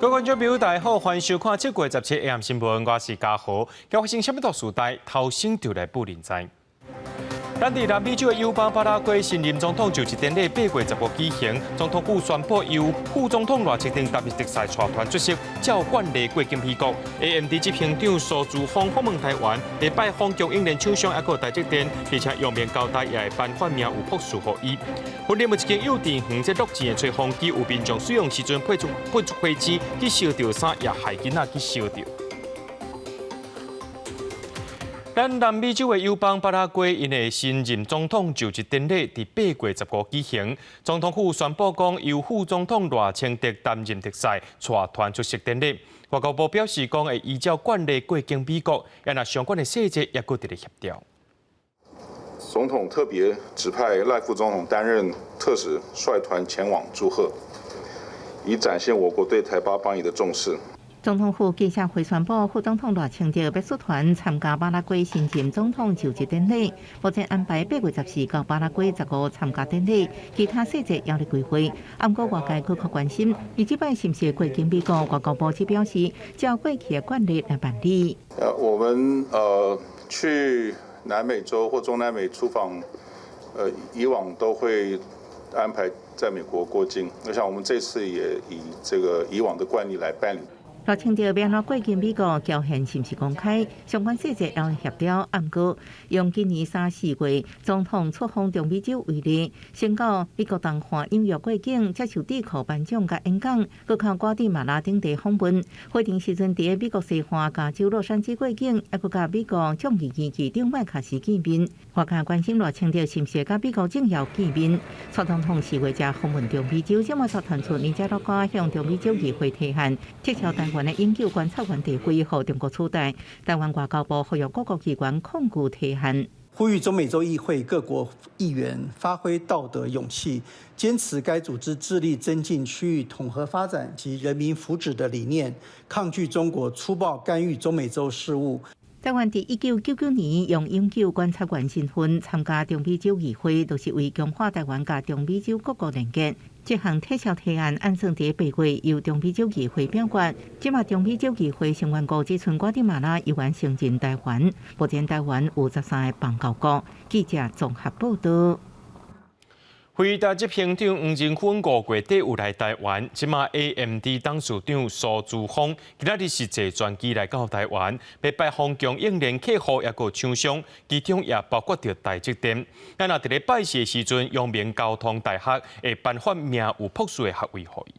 各位观众朋友，大家好，欢迎收看7月17日 AM 新闻，我是嘉豪。今发生什么大事代？头先就来不认知。咱伫南美洲的友邦巴拉圭新任总统就职典礼8月15举行，总统府宣布由副总统赖清德担任特使带团出席，照惯例过境美国。AMD 执行长苏姿丰访问台湾，会拜访中英联厂商，还有台积电，而且用面交代也会颁发名誉博士予伊。婚礼目一间幼稚园在录钱的吹风机，有民众使用时阵配出花钱去烧掉衫，也害囡仔去烧掉。咱南美洲的友邦巴拉圭因的新任总统就职典礼伫8月15举行，总统府宣布讲由副总统赖清德担任特使带团出席典礼。外交部表示讲会依照惯例过境美国，也那相关的细节也搁伫咧协调。总统特别指派赖副总统担任特使，率团前往祝贺，以展现我国对台巴邦谊的重视。总统府记者会宣布，副总统赖清德要率团参加巴拉圭新任总统就职典礼，目前安排8月14到巴拉圭15参加典礼，其他细节还在规划。不过外界搁较关心，伊这摆是不是过境美国？外交部只表示，照过去的惯例来办理。我们去南美洲或中南美出访，以往都会安排在美国过境。我想我们这次也以这个以往的惯例来办理。赖清德要安怎过境美国，交限是不是公开？相关细节要协调。不过，用今年3、4月总统出访中美洲为例，先到美国东岸纽约过境，接受智库颁奖甲演讲，搁靠瓜地马拉等地访问。会定时阵伫美国西岸加州洛杉矶过境，还搁甲美国众议院议长麦卡锡见面。外界关心赖清德是不是甲美国政要见面？蔡总统4月才访问中美洲，这么才传出，年加乐观向中美洲议会提案，撤销台湾的永久观察员地位，予中国取代。台湾外交部呼吁各国机关控股提案，呼吁中美洲议会各国议员发挥道德勇气，坚持该组织致力增进区域统合发展及人民福祉的理念，抗拒中国粗暴干预中美洲事务。台湾伫1999年用永久观察员身份参加中美洲议会，就是为强化台湾甲中美洲各国连结。这项撤销提案按算伫8月由中美洲议会表决。即马中美洲议会成员国只剩瓜地马拉已完承认台湾，目前台湾有13个邦交国。记者综合报道。回答执行长黄仁勋5月底有来台湾，即马 AMD 董事长苏姿丰今仔日是坐专机来到台湾，要拜访供应链客户也个厂商，其中也包括着台积电。咱若伫咧拜谢时阵，阳明交通大学会颁发名誉博士的学位予伊。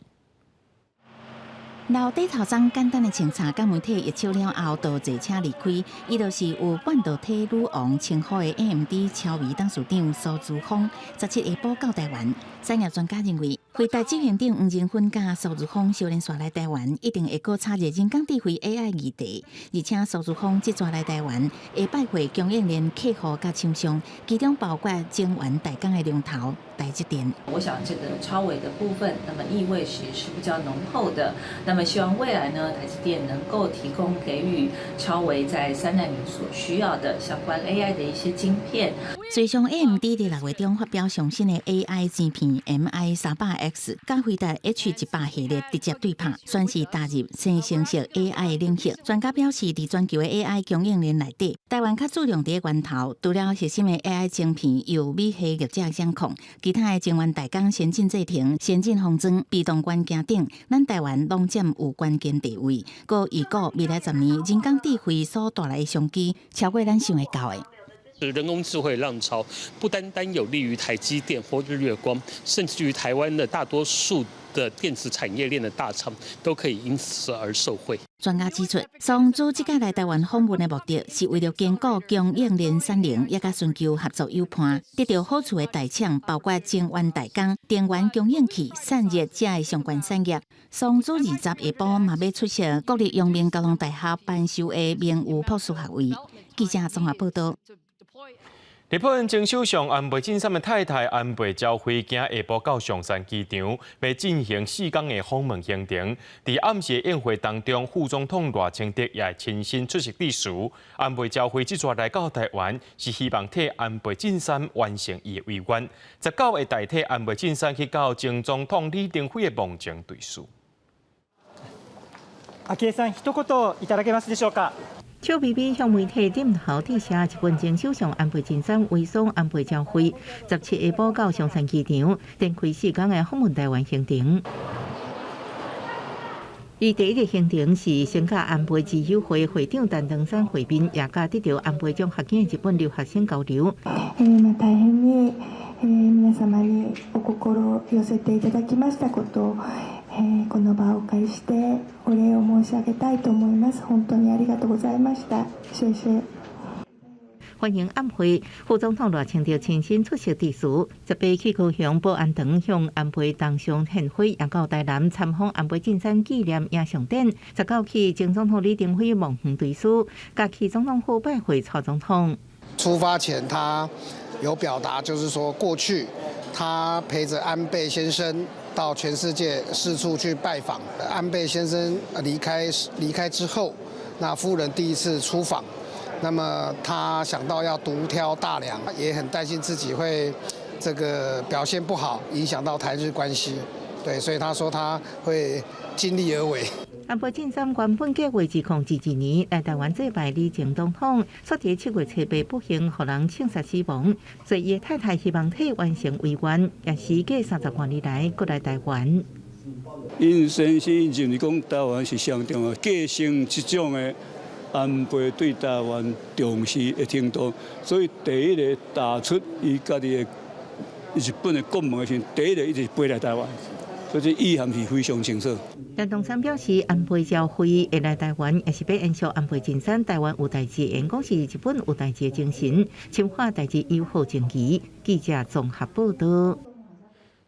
老底头装简单的清查，甲媒体一笑了后，就坐车离开。伊就是有半导体女王称号的 AMD 超微董事长苏姿丰，17下晡到台湾。产业专家认为，回答执行长黄仁勋甲苏姿丰少年线来台湾，一定会搁插入人工智慧 AI 议题。而且苏姿丰即阵来台湾，会拜会供应链客户甲厂商，其中包括晶圆代工的龙头台积电。我想这个超微的部分，那么意味其实是比较浓厚的。那么希望未来呢，台积电能够提供给予超微在3奈米所需要的相关 AI 的一些晶片。随上 AMD 伫6月中发表上新的 AI 晶片 MI300X， 甲回答 H100系列直接对拍，算是踏入生成式 AI 领域。专家表示，伫全球的 AI 供应链内底，台湾较注重伫源头，除了核心的 AI 晶片由美系业者掌控，其他的晶圆代工、先进制程、先进封装、被动元件等，咱台湾拢占有关键地位。搁预估未来10年，人工智慧所带来的商机，超过咱想会到的。人工智慧浪潮不单单有利于台积电或日月光，甚至于台湾的大多数的电子产业链的大厂都可以因此而受惠。专家指出，双主即届来台湾访问的目的是为了兼顾供应链产能，也甲寻求合作伙伴，得到好处的大厂包括晶圆代工、电源供应器、散热这的相关产业。双主20下晡嘛要出席国立阳明交通大学颁授的名誉博士学位。记者综合报道。日本前首相安倍晋三的太太安倍昭惠今下晡到上山机场，要进行4天的访问行程。在暗时宴会当中，副总统赖清德也亲身出席致辞。安倍昭惠这次来到台湾，是希望替安倍晋三完成伊的遗愿，19会代替安倍晋三去到前总统李登辉的梦前对事。昭恵さん、一言いただけますでしょうか。邱美美向媒体点头致谢日本前首相安倍晋三委送安倍照会，17下晡到松山机场展开4天的访问台湾行程。伊第一日行程是先甲安倍自由会会長陳登山會面，也甲得到安倍獎學金的日本留學生交流。大変に皆様にお心を寄せていただきましたことを、この場をお借りしてお礼を申し上げたいと思います。本当にありがとうございました。謝謝。欢迎安倍，副总统赖清德亲身出席致辞。18去高雄保安堂向安倍同上献花，也到台南参访安倍晋三纪念影像展。19去前总统李登辉梦园对书，甲去总统府拜会蔡总统。出发前，他有表达，就是说过去他陪着安倍先生到全世界四处去拜访。安倍先生离开之后，那夫人第一次出访。那么他想到要独挑大梁，也很担心自己会这个表现不好，影响到台日关系。对，所以他说他会尽力而为。安倍晋三原本计划2022年来台湾祭拜李前总统，却在7月7日不幸予人枪杀死亡。所以伊太太希望替完成遗愿，也是隔30多年来过来台湾。因先生认为讲台湾是上重要，继承这种的。安倍对台湾重视的程度，所以第一个打出伊家己的日本的国门的时候，第一个一直飞来台湾，所以这意涵是非常清楚。陈东山表示，安倍召会会来台湾，也是要延续安倍晋三台湾有代志，演讲是日本有代志的精神，深化代志友好情谊。记者综合报道。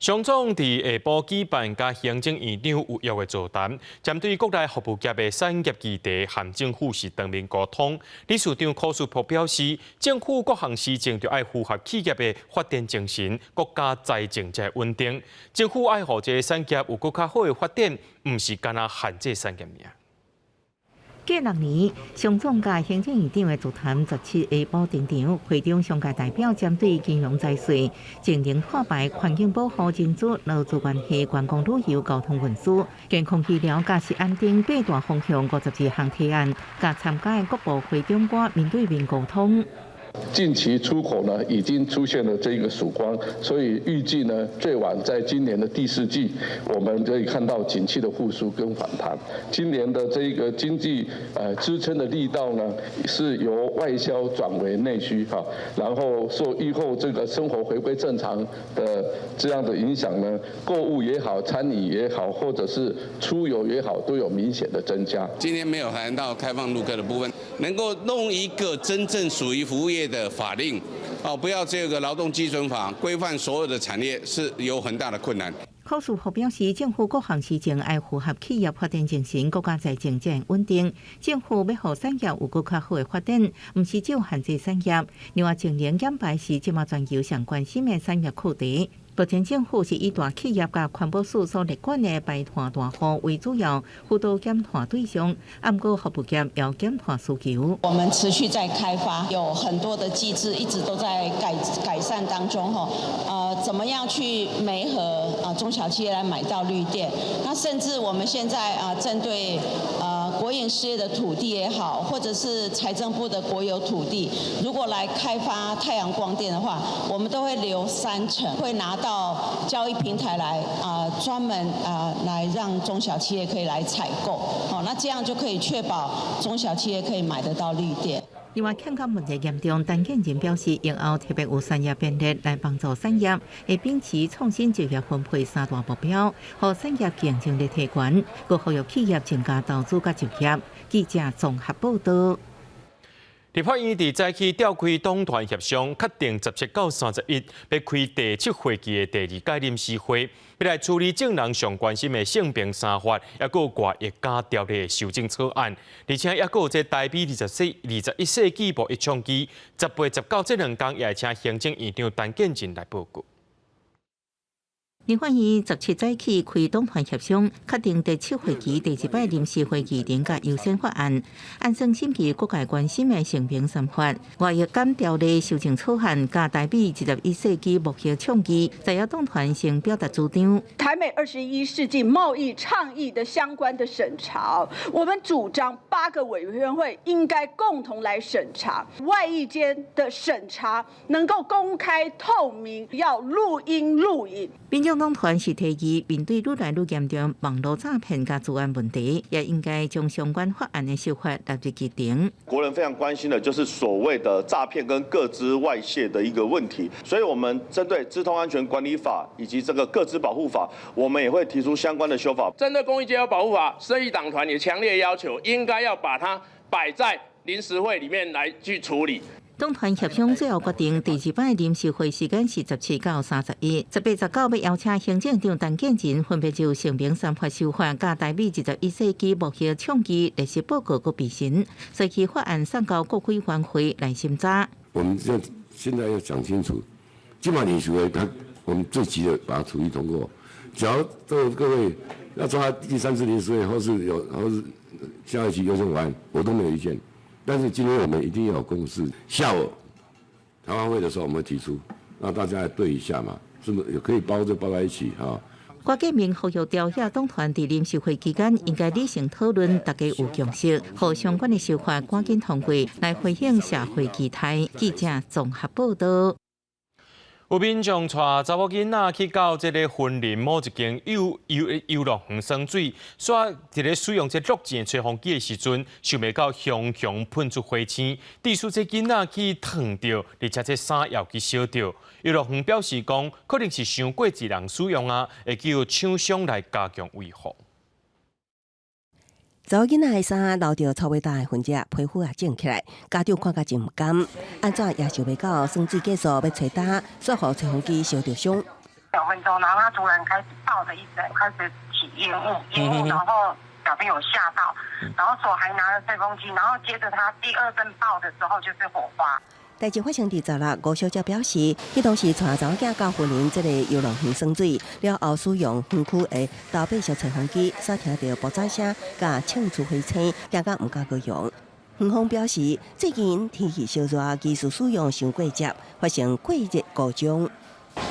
上总伫下晡举办甲行政院长有约的座谈，针对国内服务业的产业议题，和政府是当面沟通。理事长柯树波表示，政府各项施政就要符合企业的发展精神，国家财政才稳定。政府爱互这个产业有更较好的发展，唔是干那限制产业尔。隔6年，上总甲行政院长的座谈17下晡登场，会中上届代表针对金融财税、经营破败、环境保护、人资、劳资关系、观光旅游、交通运输、健康医疗、价值安定8大方向52项提案，甲参加的各部会长官面对面沟通。近期出口呢已经出现了这个曙光，所以预计呢最晚在今年的第4季，我们可以看到景气的复苏跟反弹。今年的这个经济支撑的力道呢是由外销转为内需哈，然后受疫后这个生活回归正常的这样的影响呢，购物也好，餐饮也好，或者是出游也好，都有明显的增加。今天没有谈到开放陆客的部分，能够弄一个真正属于服务业的法令，不要这个劳动基准法规范所有的产业是有很大的困难。柯树波表示，政府各项施政要符合企业发展精神，国家财政才会稳定。政府要让产业有更较好的发展，唔是只有限制产业。另外，前年减排是即马全球上关心的产业课题。目前政府是以大企业甲环保署所列管的排碳大户为主要辅导减碳对象，不过服务业要减碳需求。我们持续在开发，有很多的机制一直都在改善当中怎么样去媒合中小企业来买到绿电？那甚至我们现在针对国营事业的土地也好，或者是财政部的国有土地，如果来开发太阳光电的话，我们都会留30%，会拿到交易平台来专门来让中小企业可以来采购，那这样就可以确保中小企业可以买得到绿电。另外，欠工问题严重，陈建仁表示，以后特别有产业编列来帮助产业，会秉持创新就业分配3大目标，让产业竞争力提悬，佮呼吁企业增加投资佮就业。记者综合报道。立法院伫早起召开党团协商，确定17到31要开第7会期的第2届临时会，要来处理政人上关心的性平3法，也有外役家条例的修正草案，而且也有这台美21世纪步一枪机，10月19这2天也请行政院长陈建仁来报告。立法院17早起开党团协商，确定第7会期第1摆临时会议严格优先法案，按算审议各界关心的性平三法、外役减条例修正草案，加台币21世纪目标倡议，在野党团先表达主张。台美21世纪贸易倡议的相关的审查，我们主张8个委员会应该共同来审查，外役间的审查能够公开透明，要录音录影。民众党团是提议，面对愈来愈严重网络诈骗加治安问题，也应该将相关法案的修法纳入议程。国人非常关心的就是所谓的诈骗跟个资外泄的一个问题，所以我们针对资通安全管理法以及这个个资保护法，我们也会提出相关的修法。针对公益街道保护法，社义党团也强烈要求，应该要把它摆在临时会里面来去处理。党团协商最后决定，第2摆临时会时间是17到31，18、19要邀请行政长陈建仁分别就性平三法修法加台币21世纪目标倡议历史报告和备审，所以法案送到国会院会来审查。我们现在要讲清楚，今晚临时会我们最急的把它处理通过。只要各位要抓第3次临时会，或是下一期优先法案，我都没有意见。但是今天我们一定要有共识。下午台湾会的时候，我们会提出，让大家来对一下嘛，是不是可以包在一起啊？郭建明呼吁朝野党团在临时会期间应该理性讨论，大家有共识，和相关的修法赶紧通过，来回应社会期待。记者综合报道。有民众带查某囡仔去到这个云林某一间游乐园耍水，煞伫咧使用这绿箭吹风机的时阵，想袂到熊喷出火星，致使这囡仔去烫到，而且这衫也去烧到。游乐园表示讲，可能是伤过自然使用啊，会叫厂商来加强维护。查某囡仔的衫留着臭味大的痕迹，皮肤也整起来，家长看甲真唔甘。安怎也想袂到，耍水结束要吹干，煞互吹风机烧着伤。2分钟，然后他突然开始抱着一整开始起烟雾，然后小朋友吓到，然后手还拿着吹风机，然后接着他第2声爆的时候就是火花。代志发生伫16，吴小姐表示，迄当时带查某囝到云林这个游乐园耍水，了后使用园区的豆白色吹风机，煞听到爆炸声，甲呛出火星，惊甲唔敢过用。园方表示，最近天气烧热，技术使用伤过接，发生过热故障。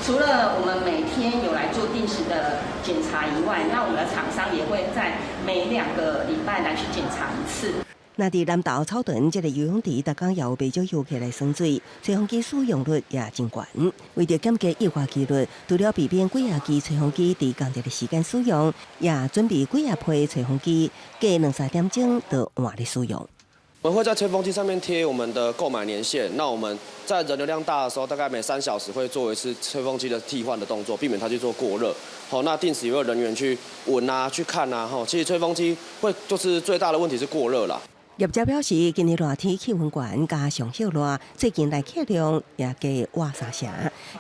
除了我们每天有来做定时的检查以外，那我们的厂商也会在每2个礼拜来去检查1次。那伫南投草屯这个游泳池，逐工也有不少游客来耍水，吹风机使用率也真悬。为着减低液化气率，除了避免几支吹风机伫同一个时间使用，也准备几批吹风机，隔2-3点钟就换咧使用。我们会在吹风机上面贴我们的购买年限。那我们在人流量大的时候，大概每3小时会做一次吹风机的替换的动作，避免它去做过热。好，那定时也有人员去闻啊、去看啊。其实吹风机会就是最大的问题是过热啦。业者表示，今日热天气温悬，加上热热，最近来客量也加活3成。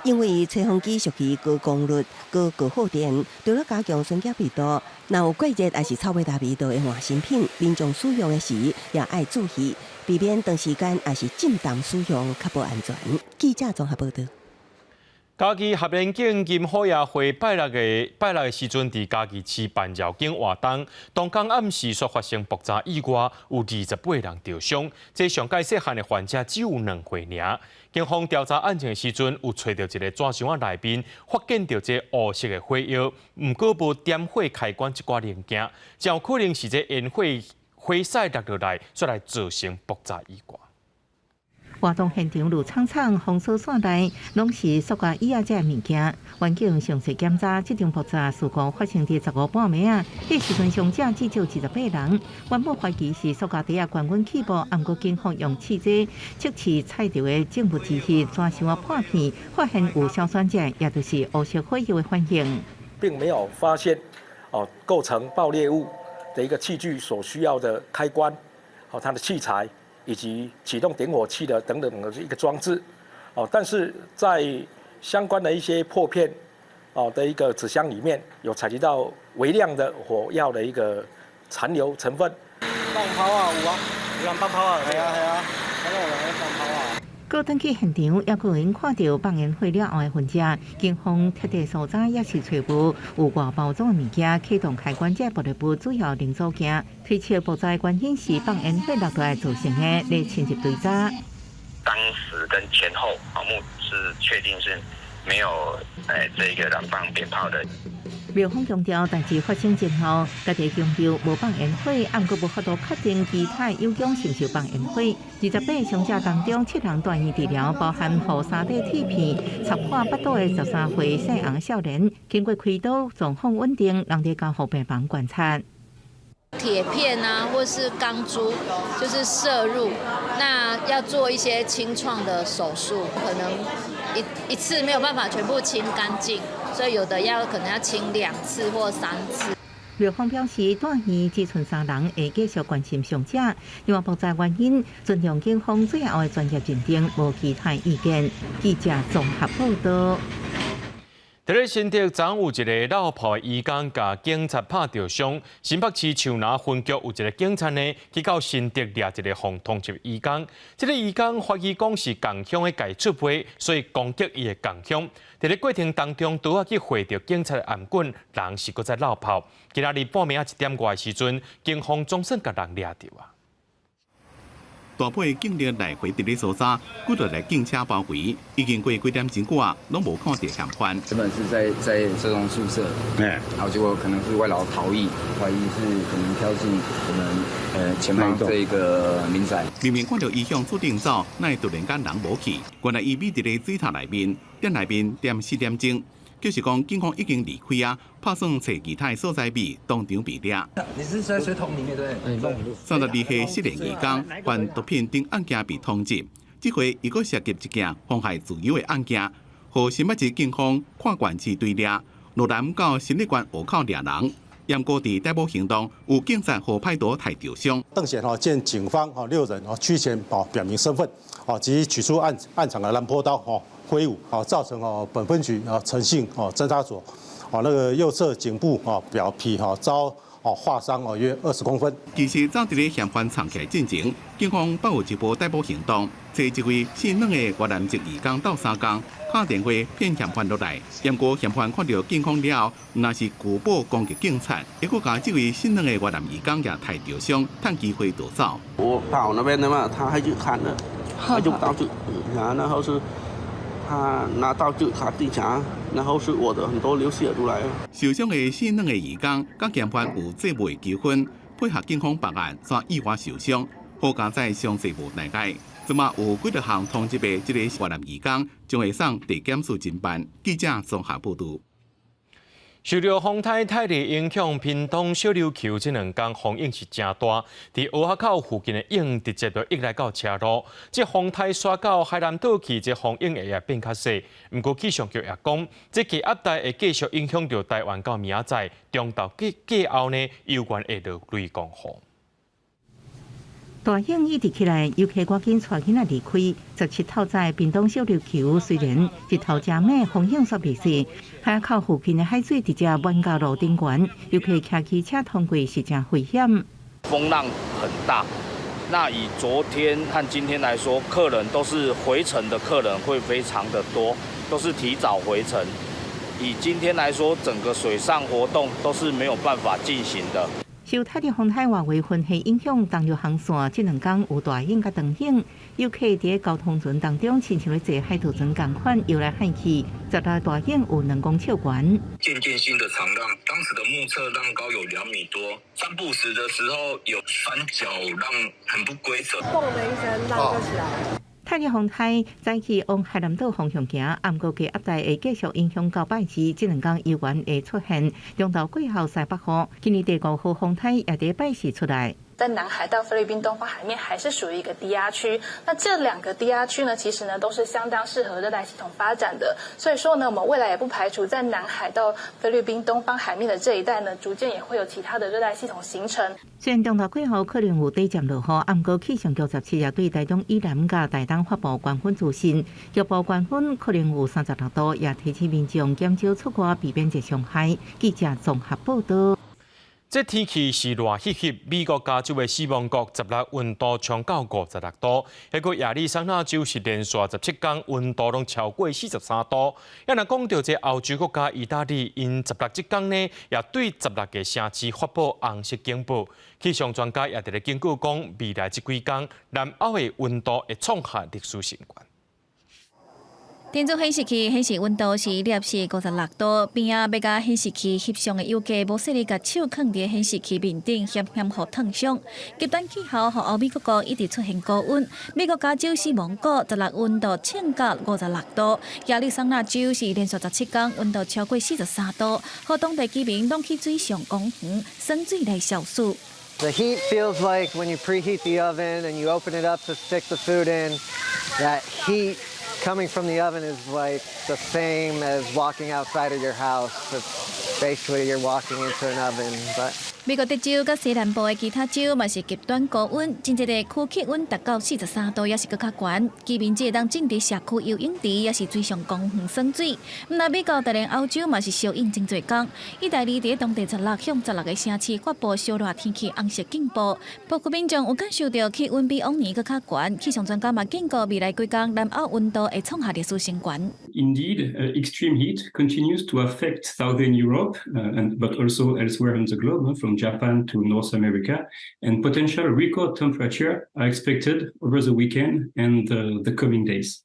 因为吹风机属于高功率、高耗电，除了加强酸碱味道，若有过热还是臭味大味道的换新品，民众使用的时也要注意，避免长时间还是浸淡使用，较无安全。记者综合报道。嘉义合联境金好野会拜六的时阵，伫嘉义市办绕境活动，当天暗时所发生爆炸意外，有28人受伤，这上届细汉的患者只有2岁尔。警方调查案情的时阵，有找到一个纸箱仔内面，发现到这黑色的火药，毋过无点火开关一寡零件，真有可能是这烟火势落落来，所来造成爆炸意外。活动现场路苍苍，封锁线内拢是塑胶椅仔物件。环境详细检查，这场爆炸事故发生伫15半暝啊。迄时阵伤者至少28人，原本怀疑是塑胶袋啊悬滚起爆，不过警方用汽车测试采到的证物之一，纸箱仔破片，发现有硝酸钾，也就是黑色火药的反应，并没有发现构成爆裂物的一个器具所需要的开关，它的器材。以及启动点火器的等等的一个装置，但是在相关的一些破片的一个纸箱里面，有采集到微量的火药的一个残留成分。放炮啊，有啊，有人放炮啊，系啊，睇到有人放炮啊。过登去现场，也有人看到放烟火了后的分者，警方特地搜查也是找无有外包装的物件，启动开关这部队部主要零组件，推测爆炸原因是放烟火落来造成的，来牵入追查。当时跟前后目是确定是没有这个燃放鞭炮的。庙方强调，代志发生前后，家己强调无放烟火，暗过无法度确定其他有奖是毋是放烟火。28伤者当中，7人断医治疗，包含后3块铁片插破腹肚的13岁姓洪少年，经过开刀，状况稳定，人伫交护病房观察。铁片啊，或是钢珠，就是摄入，那要做一些清创的手术，可能一次没有办法全部清干净，所以有的可能要清2次或3次。庙方表示，断医只剩3人，会继续关心伤者。另外爆炸原因，尊重警方最后的专业认定，无其他意见。记者综合报道。伫咧新竹，昨有一个落跑的移工，甲警察拍着伤。新北市树林分局有一个警察呢，去到新竹抓一个防通缉移工。这个移工怀疑讲是共乡的改出卖，所以攻击伊的共乡。伫咧过程当中，拄啊去回着警察的暗棍，人是搁在落跑。今仔日半暝1点外的时阵，警方总算甲人抓着啊。大批警力来回伫咧搜查，几多台警车包围，已经过几点钟过，拢无看到嫌犯。原本是在社工宿舍，然后结果可能是外劳逃逸，怀疑是可能挑衅我们前方这个民宅。明明看到伊向厝顶走，那突然间人无去，原来伊秘伫咧水塔内面，店内面点4点钟。就是讲，警方已经离开啊，打算找其他所在地当场被抓。你是在水桶里面对？32岁失联移工，犯毒品等案件被通缉，这回伊阁涉及一件妨害自由的案件，和新北市警方看管区对抓，罗南到新立关河口抓人。验过伫逮捕行动，有警察和派出太着伤。邓显见警方6人趋前表明身份，及取出案场的蓝坡刀挥舞，造成本分局诚信侦查所那个右侧颈部表皮遭划伤约20公分。其实早伫咧嫌犯藏起来进前，警方报有一波逮捕行动，找一位姓两的越南籍移工到3工，打电话骗嫌犯落来。验过嫌犯看到警方了后，若是举报攻击警察，还佫将这位姓两的越南移工也太着伤，趁机会逃走。我跑那边的嘛，他还去看了，他就刀子，然后是。他拿刀就他地墙，然后是我的很多流血出来。受伤的姓两的移工，甲嫌犯有姐妹纠纷，配合警方办案，却意外受伤。好加在详细无内解，即马有几多项通缉的这个越南移工，将会送地检署侦办。记者综合报道。受到风台泰利影响，屏东小琉球这2天风影是真大，伫乌溪口附近的影直接就溢来到车路。这风台刷到海南岛去，这风影会也变较细。不过气象局也讲，这气压带会继续影响到台湾到明仔载，中到过后呢，有关会落雷公雨。大影一直起来，尤其赶紧带囡仔离开。17头在屏东小琉球，虽然日头正美，风影煞未细，海口附近的海水直接漫到路顶悬，尤其骑机车通过是真危险。风浪很大，那以昨天和今天来说，客人都是回程的客人会非常的多，都是提早回程。以今天来说，整个水上活动都是没有办法进行的。受泰利风台外围云系影响，东陆航线这2天有大影甲长影，尤其伫交通船当中，亲像咧坐海盗船同款游来海去，十来大影有2公尺悬。渐渐性的长浪，当时的目测浪高有2米多，散步时的时候有三角浪，很不规则。砰的一声，浪就起来了。泰利风台早起往海南岛方向行，暗过嘅压带会继续影响到拜市，这2天有缘会出现，中到季候西北风。今年第5号风台也伫拜市出来。在南海到菲律宾东方海面还是属于一个低压区，那这2个低压区呢，其实呢都是相当适合热带系统发展的，所以说呢，我们未来也不排除在南海到菲律宾东方海面的这一带呢，逐渐也会有其他的热带系统形成。虽然中到季候可能有短暂落雨，暗过气象局17也对台中以南甲台东发布高温资讯，预报高温可能有36度，也提醒民众减少出外，避免热伤害。记者综合报道。这天气是热翕翕，美国加州的死亡谷16温度冲到56度，迄个亚利桑那州是连续17天温度拢超过43度。也若讲到这欧洲国家意大利，因16这天呢，也对16个城市发布红色警报。气象专家也伫咧警告讲，未来这几天南欧的温度会创下历史新高。天气显示器显示温度是摄氏56度，边仔要甲显示器翕相的邮件无适宜甲手放伫显示器面顶，险互烫伤。极端气候和欧美各国一直出现高温，美国加州死亡谷16温度冲到56度，亚利桑那州是连续17天温度超过43度，和当地居民拢去水上公园生水来消暑。The heat feels like when you preheat the oven and you open it up to stick the food in, that heat coming from the oven is like the same as walking outside of your house. It's basically you're walking into an oven. But 美国德州甲西南部的其他州嘛是极端高温，真一个区气温达到43度，也是更较悬。居民只会当进伫社区游泳池，也是水上公园耍水。那美国连欧洲嘛是小影真侪天。意大利伫当地16向16个城市发布小热天气红色警报，包括民众有感受到气温比往年更较悬。气象专家嘛警告未来几天南欧温度会创下历史新高。Indeed, extreme heat continues to affect southern Europe, but also elsewhere in the globe, from Japan to North America, and potential record temperature are expected over the weekend and the coming days.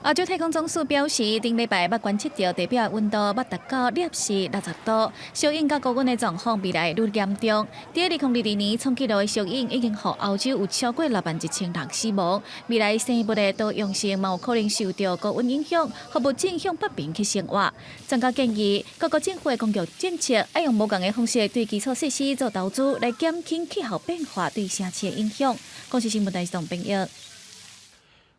欧洲太空总署表示，顶礼拜捌观测到地表温度捌达到摄氏60度，小影甲高温的状况未来会愈严重。在2022年创纪录的小影已经让欧洲有超过61000人死亡。未来生物的多样性嘛有可能受到高温影响，和物种向北边去生活。专家建议，各国政府的公共政策要用无同的方式对基础设施做投资，来减轻气候变化对城市的影响。广西新闻台宋炳耀。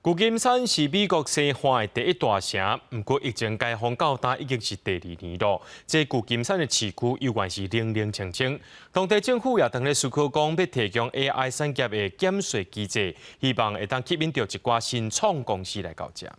旧金山是美国西岸的第一大城，不过疫情解封到今已经是第2年了。这旧金山的市区依然是冷冷清清。当地政府也当咧思考讲要提供 AI 产业的减税机制，希望会当吸引到一寡新创公司来搞这。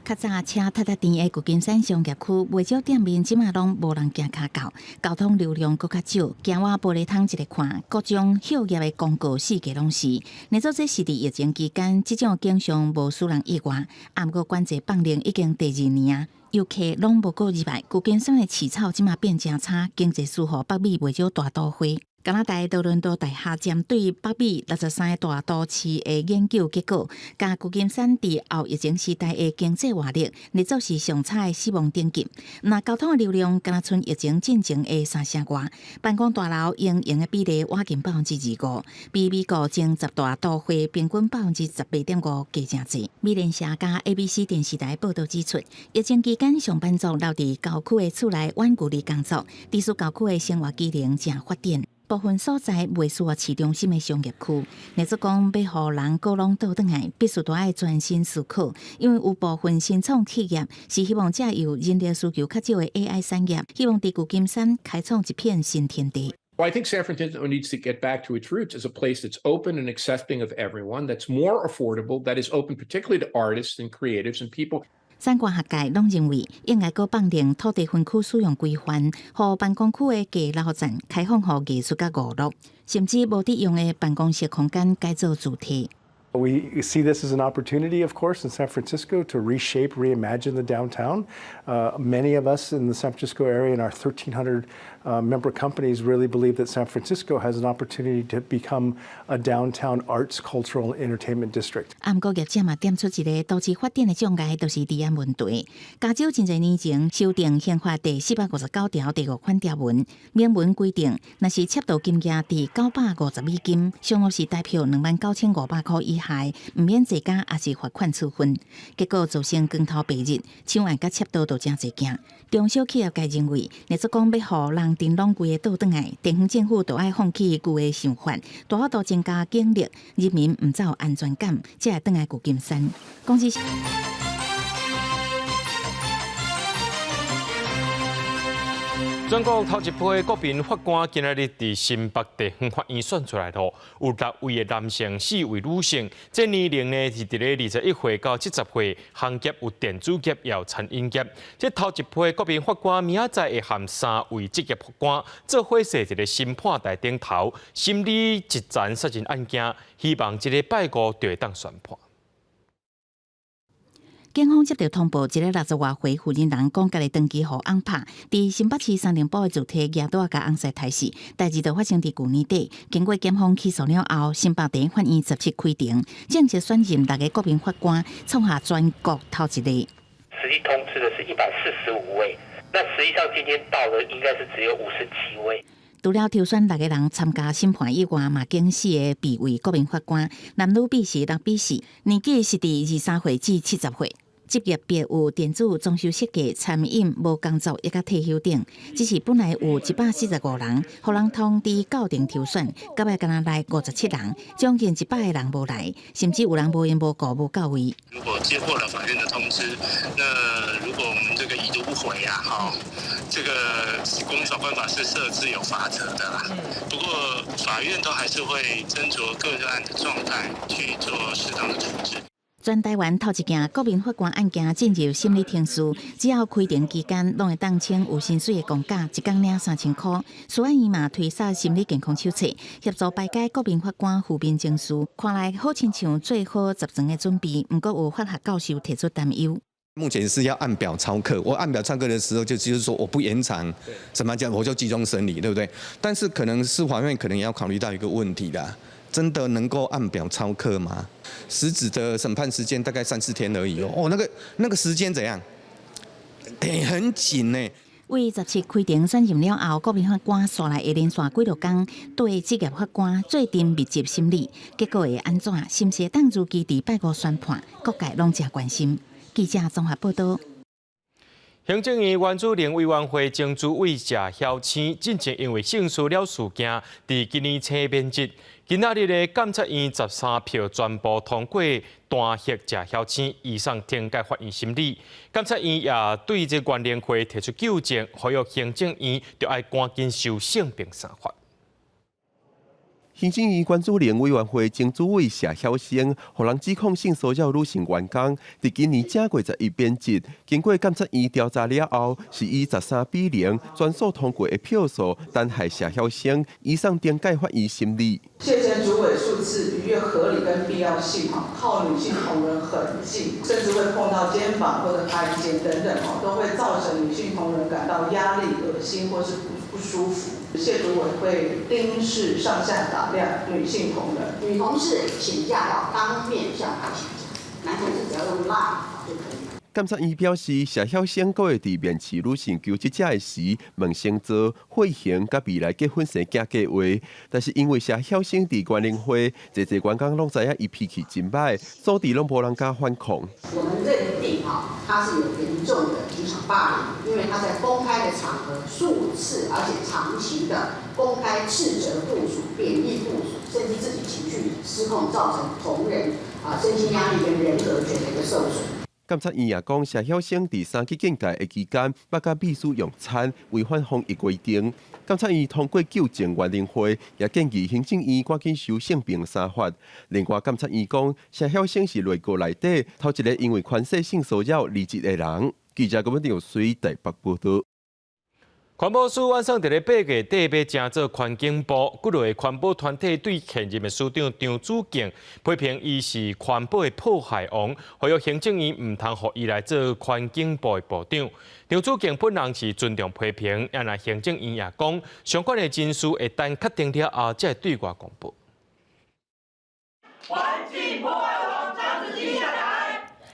较早车踏踏甜的旧金山商业区，袂少店面即马拢无人行骹到，交通流量搁较少。行我玻璃窗一个看，各种歇业的广告四界拢是。你做这是伫疫情期间，即种景象无使人意外。啊，毋过管制放令已经第2年啊，游客拢无过入来。旧金山的市草即马变真差，经济适合北美袂少大都会。加拿大多伦多大学针对北美63个大都市的研究结果，甲旧金山伫后疫情时代的经济活力，列作是上差的死亡等级。那交通的流量，敢若剩疫情进前的3成外，办公大楼营的比例挖近25%，比美国前10大都会平均18.5%加真济。美联社甲 ABC 电视台报道指出，疫情期间上班族留伫郊区的厝内远距离工作，地属郊区的生活机能正发展。部分所在未属市中心的商业区，例如讲要互人各拢倒转来，必须都爱专心思考，因为有部分新创企业是希望借由人力需求较少的 AI 产业，希望伫旧金山开创一片新天地。Well, I think San Francisco needs to get back to its roots as a place that's open and accepting of everyone, that's more affordable, that is open particularly to artists and creatives and people. 相关学界拢认为，应该搁放定土地分区使用规范，互办公区的街楼站开放互艺术甲娱乐，甚至无伫用的办公室空间改造主题。We see this as an opportunity, of course, in San Francisco to reshape, reimagine the downtown. Many of us in the San Francisco area and our 1,300 member companies really believe that San Francisco has an opportunity to become a downtown arts, cultural, and entertainment district. 不过业者嘛点出一个都市发展的障碍，就是治安问题。加州真侪年前修订宪法第459条第5款条文，明文规定，若是窃盗金额伫950美金，上额是代表29500块以下，唔免坐监，也是罚款处分。结果造成光头白日，抢案甲窃盗都真侪件。中小企业界认为，例如讲要互人电拢规个倒转来，地方政府就爱放弃旧的想法，大幅度增加警力，人民唔才有安全感，才会倒来旧金山。公司。全国头一批国民法官今日伫新北地方法院选出来咯，有6位的男性，4位女性。这年龄呢是伫咧21岁到70岁，行业有电子业，也有餐饮业。这头一批国民法官明仔载会含3位职业法官做伙设一个审判台顶头，审理一桩杀人案件，希望这个拜5就会当宣判。警方接到通报，一个60多岁负责人讲，家己登记互翁拍，伫新北市3零堡的主体举刀甲翁婿杀死。代志就发生伫去年底，经过检方起诉了后，新北地法院17开庭，正式选任6个国民法官，创下全国头一例。实际通知的是145位，那实际上今天到的应该是只有57位。除了挑选6个人参加审判以外，嘛经4个备位国民法官，男女比是6比4，年纪是伫23岁至70岁。职业别有电子、装修设计、餐饮、无工作，一甲退休等。只是本来有145人，互人通知校定挑选，到尾敢若来57人，将近100个人无来，甚至有人无缘无故无到位。如果接获了法院的通知，那如果我们这个已读不回啊，这个公民法官法是设置有罚则的啦。不过法院都还是会斟酌个案的状态去做适当的处置。全台湾头一件国民法官案件进入审理庭事，只要开庭期间，拢会当请有薪水的公假，一工领3000块。司法院嘛推出心理健康手册，协助排解国民法官负面情绪。看来好亲像做好十全的准备，不过有法学教授提出担忧。目前是要按表操课，我按表操课的时候，就是说我不延长，怎么讲，我就集中审理，对不对？但是可能司法院可能也要考虑到一个问题啦。真的能够按表操课吗？实质的审判时间大概3-4天而已哦。那个时间怎样？很紧呢。为17开庭选任了后，国民法官刷来会连续几落天对职业法官做阵密集审理，结果会安怎？是不是当如期伫拜5宣判？各界拢真关心。记者综合报道。行政院原子能委员会前主委谢晓青，进前因为性骚扰事件，伫今年青免职。今仔日的监察院13票全部通过弹劾谢晓青，移送庭改法院审理。监察院也对这原联会提出纠正，呼吁行政院就要赶紧修性平三法。行政院原子能委员会前主委谢晓青，互人指控性骚扰女性员工，伫今年正月11免职。经过监察院调查了后，是以13比0全数通过的票数，弹劾谢晓青移送庭改法院审理。谢前主委数次逾越合理跟必要性，靠女性同仁很近，甚至会碰到肩膀或者拍肩等等，都会造成女性同仁感到压力、恶心或是不舒服。谢主委会盯视上下打量女性同仁，女同事请假要当面向她请假，男同事只要用 LINE 就可以。监察院表示，谢晓青个月伫面试女性求职者的时，问星座、血型甲未来结婚生囝计划，但是因为谢晓青伫原联会，侪员工拢知影伊脾气真歹，所以拢无人敢反抗。我们认定他是有严重的职场霸凌，因为他在公开的场合数次而且长期的公开斥责部属、贬义部属，甚至自己情绪失控，造成同仁身心压力跟人格权的一个受损。监察院也讲，谢晓青伫3级警戒的期间，捌甲秘书用餐，违反防疫规定。监察院通过纠正原联会，也建议行政院赶紧修性平三法。另外，监察院讲，谢晓青是内阁内底头一个因为权势性骚扰离职的人。记者郭文定随台北报道。环保署晚上伫咧8月底要正做环境部，几类环保团体对现任的署长张子敬批评伊是环保的破坏王，呼吁行政院唔通互伊来做环境部的部长。张子敬本人是尊重批评，也那行政院也讲，相关的人事会等确定了后，才会对外公布。环境破坏王张子敬下台。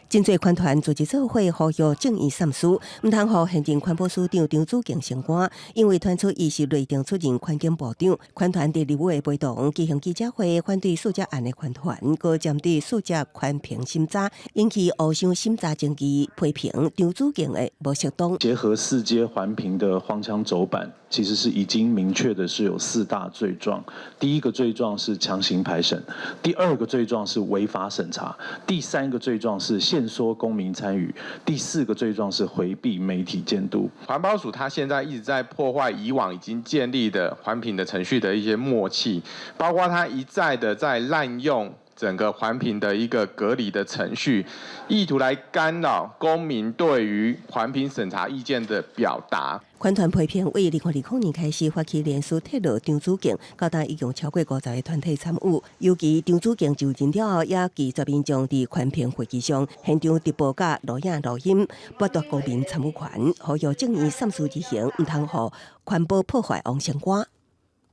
真侪环团组织做伙呼吁正义善书，唔通互现任环保署长张子敬升官，因为传出伊是内定出任环境部长。环团第2位陪同举行记者会，反对塑胶案的环团，搁针对塑胶环评审查引起欧商审查争议，批评张子敬的无适当。结合4阶环评的荒腔走板，其实是已经明确的是有4大罪状。第一个罪状是强行排审，第2个罪状是违法审查，第3个罪状是限缩公民参与，第4个罪状是回避媒体监督。环保署它现在一直在破坏以往已经建立的环评的程序的一些默契，包括它一再的在滥用整个环评的一个隔离的程序，意图来干扰公民对于环评审查意见的表达。环团批评为2020年开始发起连续铁路张子敬，到达已经超过50个团体参与，尤其张子敬就任了后，也拒绝民众伫环评会议上现场直播甲录影录音，剥夺公民参与权，呼吁正义三思而行，唔通互环保破坏王成瓜。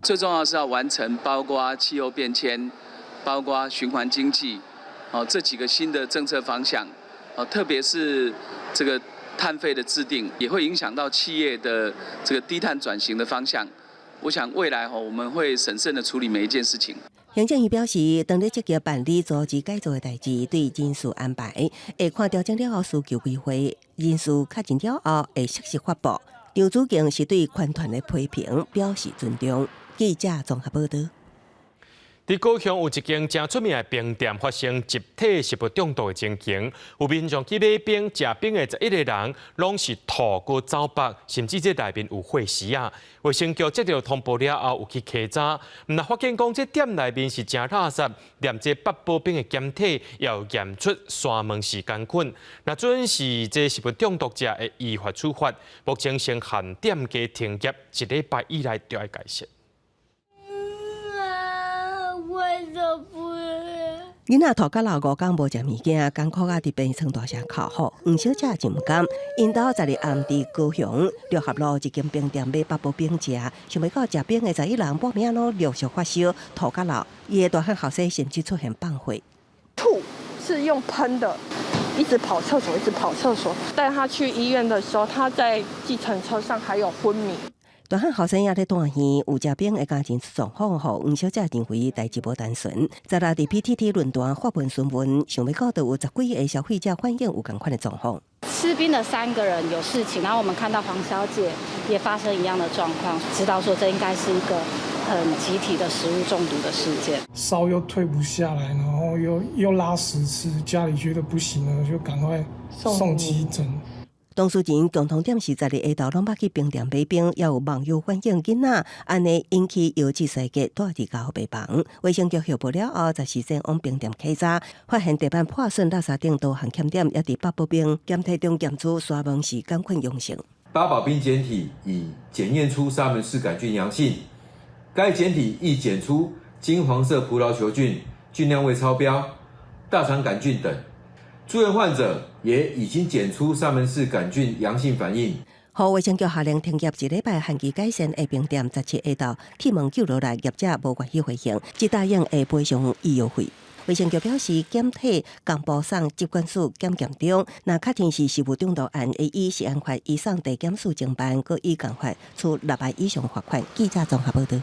最重要是要完成包括气候变迁、包括循环经济，这几个新的政策方向，特别是这个碳费的制定，也会影响到企业的这个低碳转型的方向。我想未来我们会审慎的处理每一件事情。行政院表示，当日积极办理组织改造的代志，对人事安排会看调整了后需求规划，人事确认了后会适时发布。张子敬是对环团的批评表示尊重。记者综合报道。在高雄有一间正出名的冰店发生集体食物中毒的情形，有民众去买冰，食冰的11个人拢是吐过走白，甚至这内面有血丝啊。卫生局接到通报了后，有去稽查，唔但发现讲这店内面是真垃圾，连这八宝冰的检体也有验出沙门氏杆菌，那准是这食物中毒者的依法处罚。目前先限店家停业1礼拜以来就要解释。囡仔头甲老5天无食物件，艰苦啊伫病床大声哭吼。黄小姐就唔甘，因兜10日暗伫高雄六合路一间冰店买八宝冰食，想要到食冰的11人半夜咯陆续发烧，头甲老，伊的大汉后生甚至出现放血。吐是用喷的，一直跑厕所，一直跑厕所。带他去医院的时候，他在计程车上还有昏迷。大汉后生也咧断线，有食冰的家庭出状况后，黄小姐认为代志无单纯。在啦伫 PTT 论坛发文询问，想要到都有10几个消费者反映有同款的状况。吃冰的3个人有事情，然后我们看到黄小姐也发生一样的状况，知道说这应该是一个很集体的食物中毒的事件。烧又退不下来，然后又拉10次，家里觉得不行了，就赶快送急诊。当事人共同点是10日下昼拢捌去冰店买冰，也有网友反映囡仔安尼引起邮寄世界带伫家病房。卫生局协报了后，在时间往冰店稽查，发现地板破损、垃圾顶多项欠点，也伫八宝冰检体中检出沙门氏杆菌阳性。八宝冰检体已检验出沙门氏杆菌阳性，该检体亦检出金黄色葡萄球菌，菌量未超标，大肠杆菌等。住院患者也已经检出沙门氏杆菌阳性反应。互卫生局下令停业1礼拜，限期改善的冰店17下昼启门9落来，业者无愿意回应，只答应会赔偿医药费。卫生局表示，检体刚补送疾管署检验中，若确定是食物中毒案，会以食安法移送地检署侦办，搁以共法处6万以上罚款。记者综合报道。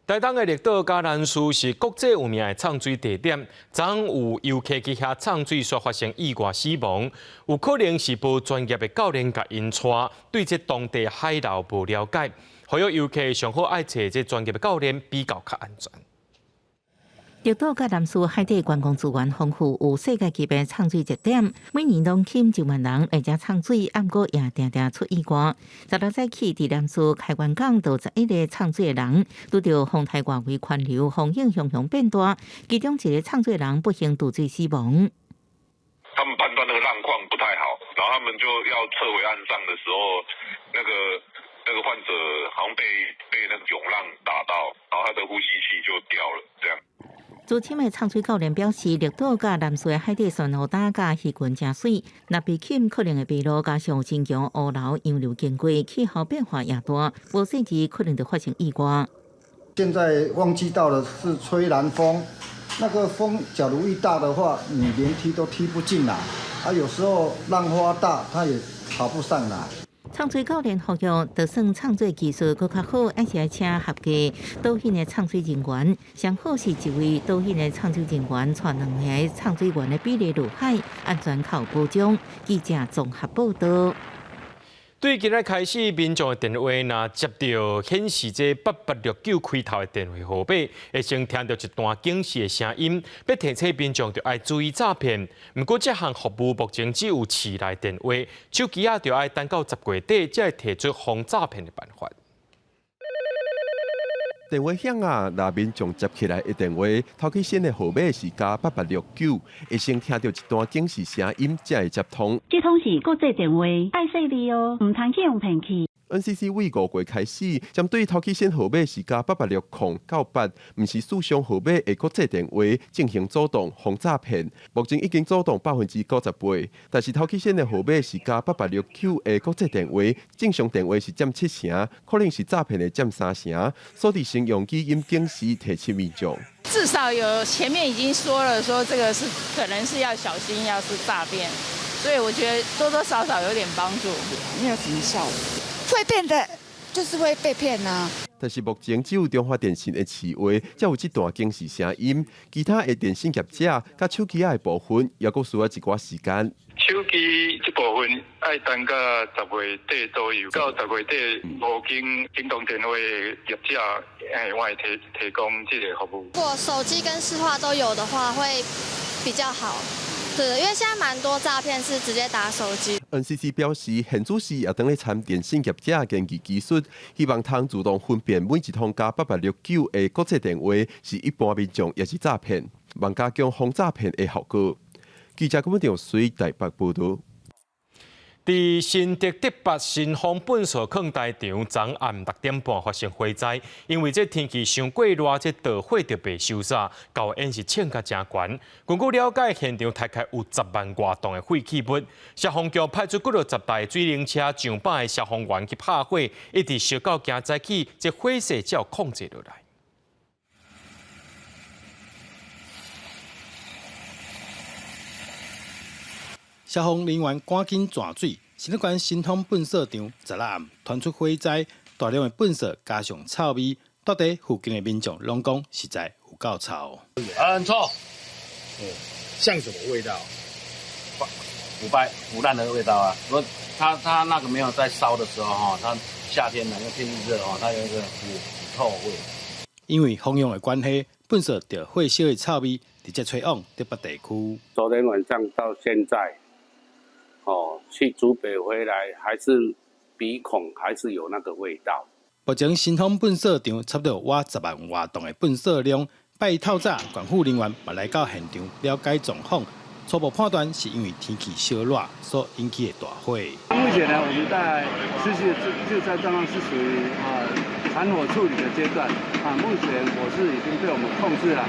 台东的绿岛嘉南寺是国际有名的唱水地点，昨有游客去遐唱水所发生意外死亡，有可能是无专业的教练甲因带，对这当地海流无了解，所以游客上好爱找这专业的教练比较较安全。绿岛嘉南寺海底观光资源丰富，有世界级的唱水节点，每年拢吸引1万人来遮唱水，暗过也定定出意外。16早起，伫南寺开元港到11个唱水的人，拄到风台外围环流，风影熊熊变大，其中一个唱水人不幸渡水死亡。他们判断那个浪况不太好，然后他们就要撤回岸上的时候，那个患者好像被那个涌浪打到，然后他的呼吸器就掉了，这样。资深的唱水教练表示，绿岛甲南水的海底酸雨打甲鱼群真水，若被浸可能会疲劳，加上真强乌流洋流经过，气候变化也大，无细致可能就发生意外。现在旺季到了，是吹南风，那个风假如一大的话，你连踢都踢不进来，有时候浪花大，它也跑不上来。唱水教练服务，就算唱水技术搁较好，还是要请合格导引的唱水人员。上好是一位导引的唱水人员，带2个唱水员的比例入海，安全靠保障。记者综合报道。对今日开始，民众的电话若接到显示这8869开头的电话号码，会先听到一段警示的声音，要提醒民众就要注意诈骗。不过这项服务目前只有市内电话，手机就要等到10月底才会提出防诈骗的办法。电话响啊！那民众接起来的电话，头起先的号码是+8869，会先听到一段警示声音才会接通。这通是国际电话，爱细腻哦，唔通去用骗去。NCC 为5月开始，针对头起先号码是+886098，唔是四项号码的国际电话进行主动防诈骗。目前已经主动98%，但是头起先的号码是+8869的国际电话，正常电话是占7成，可能是诈骗的占3成。所以先用语音警示提醒民众。至少有前面已经说了，说这个是可能是要小心，要是诈骗，所以我觉得多多少少有点帮助。没有什么效果。会变的，就是会被骗啊。但是目前只有中华电信的市话才有这段警示声音，其他的电信业者甲手机的部分也阁需要一寡时间。手机这部分要等到10月底左右，到10月底，无京东电话业者我会提供这个服务。如果手机跟市话都有的话，会比较好。对，因为现在蛮多诈骗是直接打手机。NCC 表示，现主时也等咧参电信业者研究技术，希望通自动分辨每一通+8869的国际电话是一般民众也是诈骗，望加强防诈骗的效果。记者郭文随台北报道。伫新竹竹北新丰粪扫坑大场，昨暗6点半发生火灾，因为这天气伤过热，这导火就被烧煞，高烟是呛甲真悬。根据了解，现场大概有10万外吨的废弃物，消防局派出10台水灵车上百的消防员去拍火，一直烧到今早起，这火势才有控制落来。消防人员赶紧转水，新竹县新丰粪扫场昨暗传出火灾，大量的粪扫加上臭味，到底附近的民众拢讲实在有够臭。很臭，像什么味道？腐烂的味道啊！如果它那个没有在烧的时候哈，它夏天呢，因为天气热哈，它有一个腐臭味。因为风用的关系，粪扫着火烧的臭味直接吹往竹北地区。昨天晚上到现在。去竹北回来，还是鼻孔还是有那个味道。目前新丰粪扫场差不多挖10万外吨的粪扫量，拜透早管护人员也来到现场了解状况，初步判断是因为天气烧热所引起的大火。目前呢，我们在持续就在状况是属于残火处理的阶段目前火势已经被我们控制了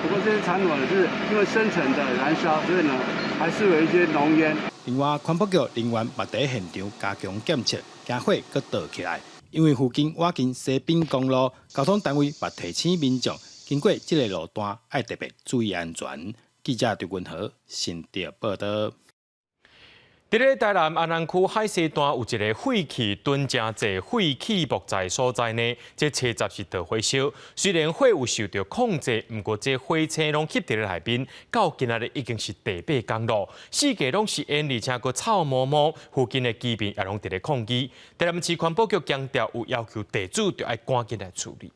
不过这些残火呢是因为深层的燃烧，所以呢还是有一些浓烟。另外，环保局人员也在现场加强检测，惊火搁倒起来。因为附近挖近西滨公路，交通单位也提醒民众经过这个路段要特别注意安全。记者刘文和新竹报道。伫咧台南安南区海西段有一个废弃囤真侪废弃木材所在呢，这车站是大火烧。虽然火有受到控制，不过这火车拢吸伫咧内面，到今仔日已经是第8天咯。四界拢是烟，而且佫臭毛毛，附近的居民也拢伫咧抗议。台南市环保局强调，有要求地主就要赶紧来处理。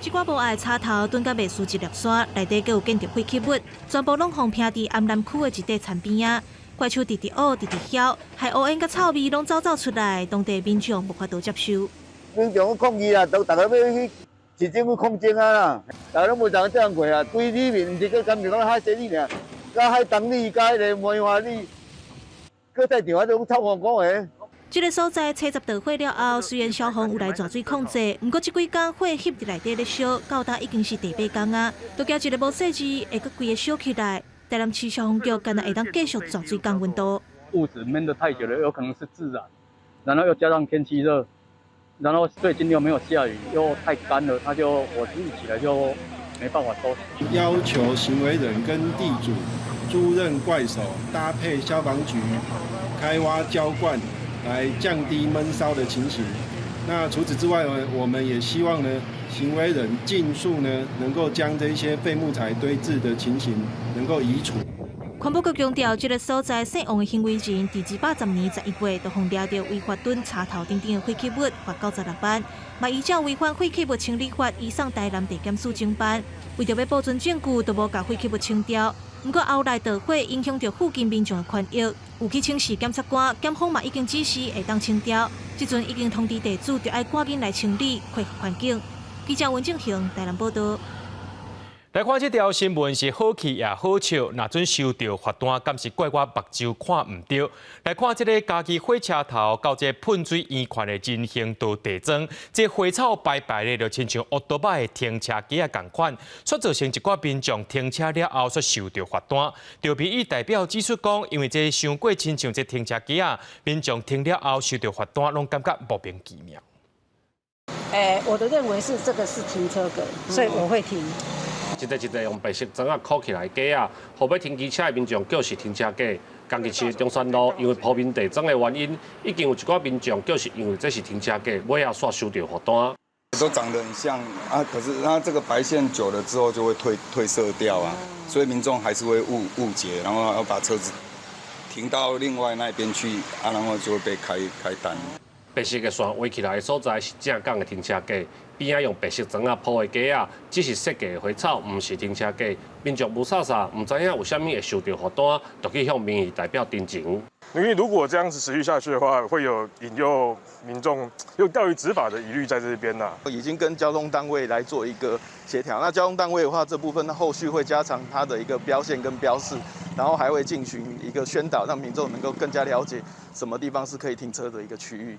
一寡无爱插头蹲甲袂输一粒沙，内底阁有建筑废弃物，全部拢放平伫安南区的一块田边啊。怪树直直乌，直直晓，害乌烟甲臭味拢走出来，当地民众无法度接受。民众抗议啊，都大家要去市政府抗争啊啦，大家拢无当这样过啊。对里面毋是个干净讲海西里尔，甲海东里甲迄个梅花里，搁在场啊都臭烘烘的。这个所在车站导火了后，虽然消防有来抓水控制，不过这几天火翕伫内底咧烧，到达已经是第8天啊，都惊一个无细致，会阁规个烧起来。台南市消防局今日会当继续抓水降温度。物质闷得太久了，有可能是自燃，然后又加上天气热，然后最近又没有下雨，又太干了，它就火势一起来就没办法收拾。要求行为人跟地主租赁怪手，搭配消防局开挖浇灌，来降低闷烧的情形。那除此之外呢，我们也希望呢，行为人尽速呢，能够将这些废木材堆置的情形能够移除。环保局强调，这个所在姓王的行为人，伫210年11月就互抓到违法蹲茶头等等的废弃物，罚96万，嘛依照违反废弃物清理法移送台南地检署侦办。为着要保存证据，都无把废弃物清掉。不过后来盗火影响到附近民众的权益，有去请示检察官，检方嘛已经指示会当清掉。即阵已经通知地主，就要赶紧来清理，恢复环境。记者文正雄台南报道。来看这条新闻是好气也好笑，若准收到罚单，敢是怪我目睭看唔到。来看这个家己火车头到这喷水圆圈的人行道地砖，这花草白白的，就亲像奥多巴的停车机啊同款，却造成一寡民众停车了后却收到罚单。调皮伊代表指出讲，因为这伤过亲像这停车机啊，民众停了后收到罚单，拢感觉莫名其妙。我的认为是这个是停车格，所以我会停。一个用白色砖啊箍起来架啊，后要停机车的民众叫是停车架。江吉市中山路因为铺面地砖的原因，已经有一寡民众叫是因为这是停车架，尾啊煞收到罚单。都长得很像啊，可是它这个白线久了之后就会褪色掉啊，所以民众还是会误解，然后要把车子停到另外那边去啊，然后就会被开单。白色的线围起来的所在是正港的停车架，边仔用白色砖啊铺的架啊，只是设计的花草，唔是停车架。民众无傻傻，唔知影有啥物会收到罚单，就去向民意代表申请。因为如果这样子持续下去的话，会有引诱民众又钓鱼执法的疑虑在这边呐。已经跟交通单位来做一个协调，那交通单位的话，这部分后续会加强它的一个标线跟标示，然后还会进行一个宣导，让民众能够更加了解什么地方是可以停车的一个区域。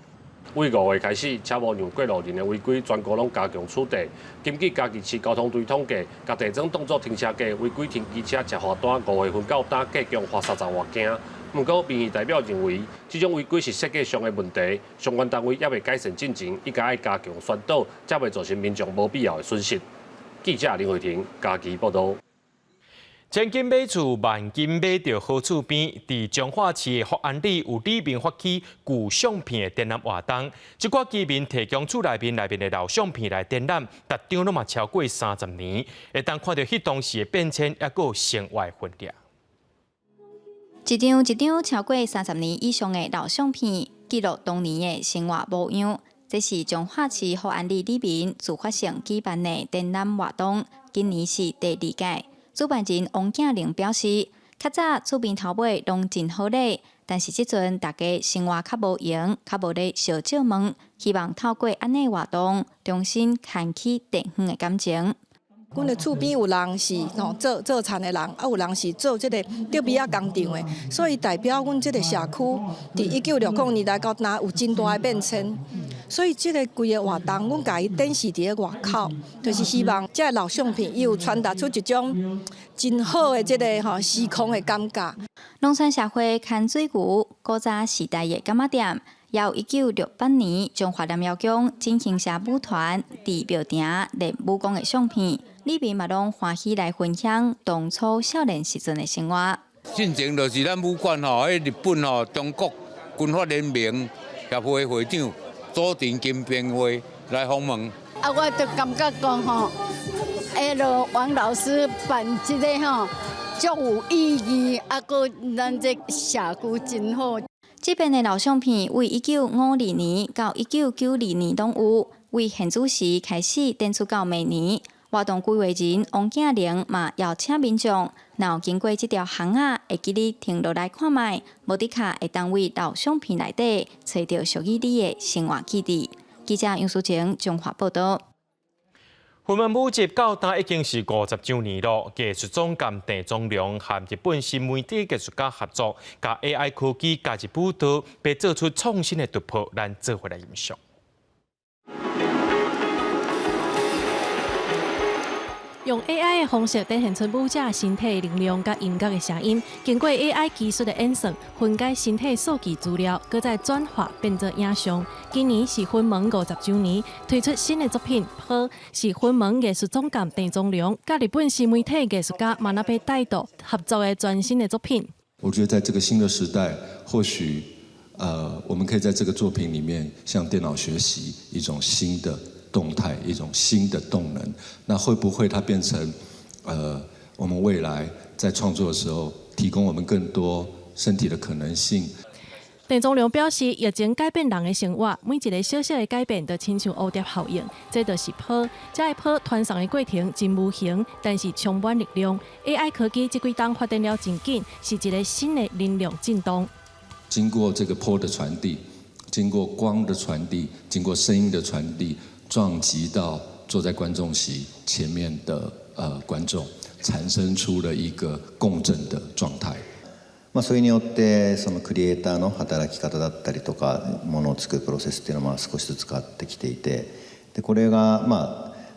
为5月开始，车无让过路人的违规，全国拢加强处理。根据嘉义市交通队统计，甲地砖当作停车架，违规停机车吃罚单，5月份到打计共罚30外件。不过，民意代表认为，这种违规是设计上的问题，相关单位也未改善进程，应该加强宣导，才袂造成民众无必要的损失。记者林慧婷，嘉义报道。千金买厝，万金买到好厝边。伫彰化市的福安里有里面发起旧相片的展览活动，一寡居民提供厝内面的老相片来展览，达张拢嘛超过30年，会当看到迄当时的变迁，也有生活分裂。一张一张超过30年以上的老相片，记录当年的生活模样。这是彰化市福安里里面自发性举办的展览活动，今年是第2届。主办人王景玲表示，较早厝边头尾拢真好咧，但是即阵大家生活较无闲，较无咧烧借问，希望透过安尼活动，重新牵起地方的感情。阮的厝边有人是做田的人，啊有人是做这个竹米啊工厂的，所以代表阮这个社区伫1960年代到哪有真大的变迁。所以这个规个活动，阮家己展示伫个外口，就是希望这老相片有传达出一种真好的这个时空的感觉。农村社会牵水牛，古早时代的柑仔店。由1968年，中华南药宫进行社舞团伫庙埕练武功的相片，里面嘛拢欢喜来分享当初少年时阵的生活。进前就是咱武馆迄日本中国军法联盟协会会长佐藤金平会来访问。我就感觉讲王老师办这个足有意义，个咱这社区真好。这边的老相片为1952年到1992年拢有，为现主时开始展出到明年。活动规划人王景玲嘛邀请民众，若经过这条巷仔，会记得停落来看卖，无的卡会当为老相片内底找到属于你的生活基地。记者杨淑晴综合报道。云门舞集到今已经是50周年了。艺术总监郑宗良和日本新媒体艺术家合作，甲 AI 科技加入舞蹈，被做出创新的突破，咱做回来欣赏。用 AI 的方式展现出舞者身体能量甲音乐的声音，经过 AI 技术的演算，分解身体数据资料，搁再转化变作影像。今年是云门50周年，推出新的作品《好》，是云门艺术总监郑宗良甲日本新媒体艺术家马纳贝带导合作的全新的作品。我觉得在这个新的时代，或许我们可以在这个作品里面向电脑学习一种新的动态，一种新的动能。那会不会它变成我们未来在创作的时候提供我们更多身体的可能性。郑宗良表示，疫情改变人的生活，每一个小小的改变都亲像蝴蝶效应，这就是波，这个波传送的过程真无形，但是充满力量。AI 科技这几档发展了真紧，是一个新的能量震动。经过这个波的传递，经过光的传递，经过声音的传递，撞击到坐在观众席前面的观众，产生出了一个共振的状態。それによってそのクリエイターの働き方だったりとかものを作るプロセスっていうのは少しずつ変わってきていて、でこれが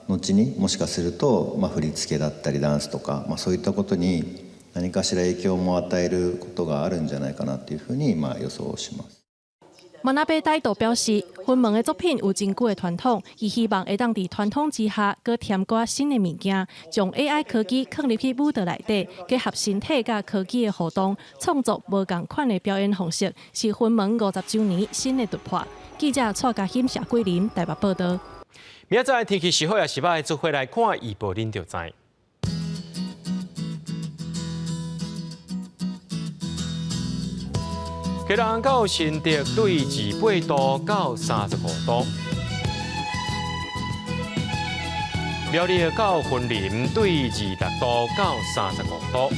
後にもしかすると振り付けだったりダンスとかそういったことに何かしら影響も与えることがあるんじゃないかなというふうに予想します。马那贝大道表示，云门的作品有真久的传统，伊希望会当伫传统之下，搁添加新的物件，将 AI 科技放入去舞蹈内底，结合身体甲科技的互动，创作无共款的表演方式，是云门50周年新的突破。记者蔡嘉欣、谢桂林台北报道。明仔载天气是好也是歹，做回来看预报，恁就知。基隆到新竹对28度到35度，苗栗到云林对26度到35度，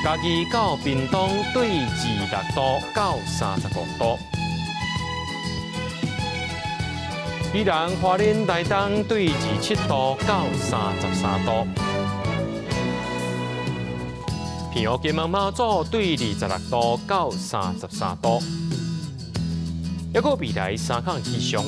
嘉义到屏东对26度到35度，宜兰花莲台东对27度到33度。平湖金门马祖对26度到33度，还有未来3项气象。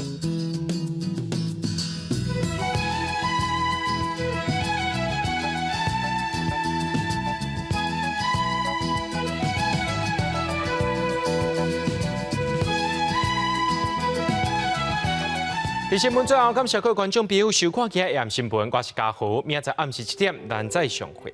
新闻最后，感谢各位观众朋友收看今日AM新闻，我是嘉豪，明仔载暗时7点咱再相会。